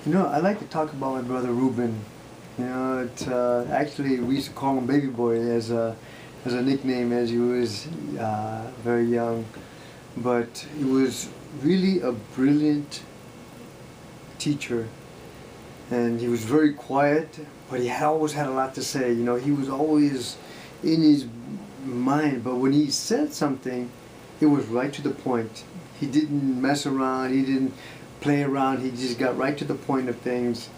I like to talk about my brother Ruben. Actually we used to call him Baby Boy as a nickname as he was very young. But he was really a brilliant teacher, and he was very quiet, but he always had a lot to say. He was always in his mind, but when he said something, it was right to the point. He didn't mess around, he didn't play around, he just got right to the point of things.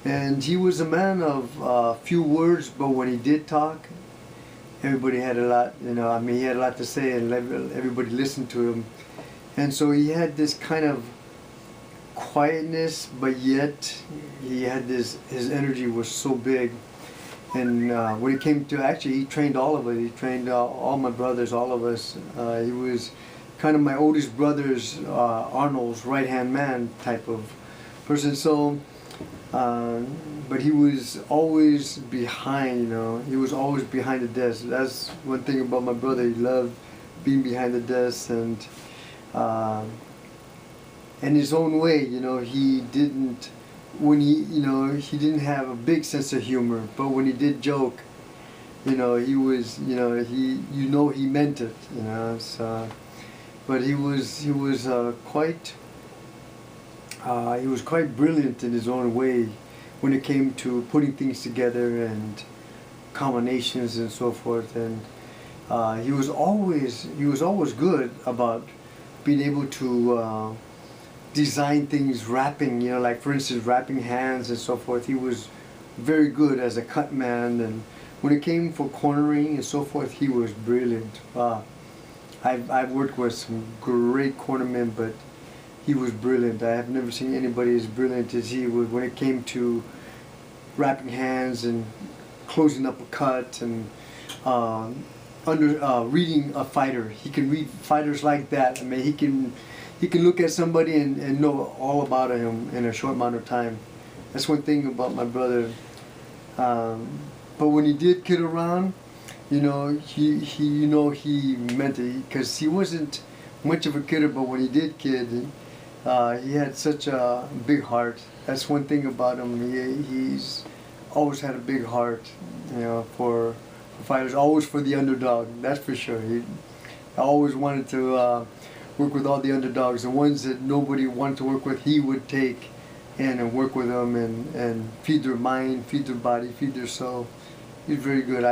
And he was a man of few words, but when he did talk, everybody had a lot, he had a lot to say, and everybody listened to him. And so he had this kind of quietness, but yet he had his energy was so big. And when it came to, actually, he trained all of us. He trained all my brothers, all of us. He was kind of my oldest brother's, Arnold's right-hand man type of person. So, but he was always behind, he was always behind the desk. That's one thing about my brother. He loved being behind the desk, and in his own way, he didn't, he didn't have a big sense of humor, but when he did joke, he was, he meant it, so, but he was quite brilliant in his own way when it came to putting things together and combinations and so forth. And he was always good about being able to design things, wrapping, like for instance wrapping hands and so forth. He was very good as a cut man, and when it came for cornering and so forth, he was brilliant. I've worked with some great cornermen, but he was brilliant. I have never seen anybody as brilliant as he was when it came to wrapping hands and closing up a cut, and reading a fighter. He can read fighters like that. He can look at somebody and know all about him in a short amount of time. That's one thing about my brother. But when he did kid around, he meant it, because he wasn't much of a kidder, but when he did kid, he had such a big heart. That's one thing about him. He's always had a big heart, for fighters, always for the underdog, that's for sure. He always wanted to work with all the underdogs, the ones that nobody wanted to work with. He would take in and work with them and feed their mind, feed their body, feed their soul. He's very good.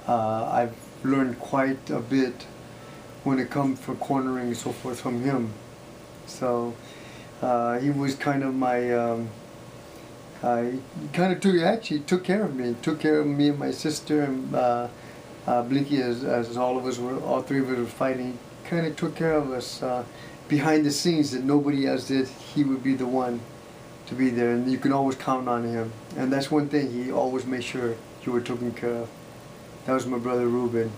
I've learned quite a bit when it comes for cornering and so forth from him. So he was kind of my, he kind of took care of me. Took care of me and my sister, and Blinky, as all three of us were fighting. Kind of took care of us behind the scenes that nobody else did. He would be the one to be there, and you can always count on him. And that's one thing, he always made sure you were taken care of. That was my brother Ruben.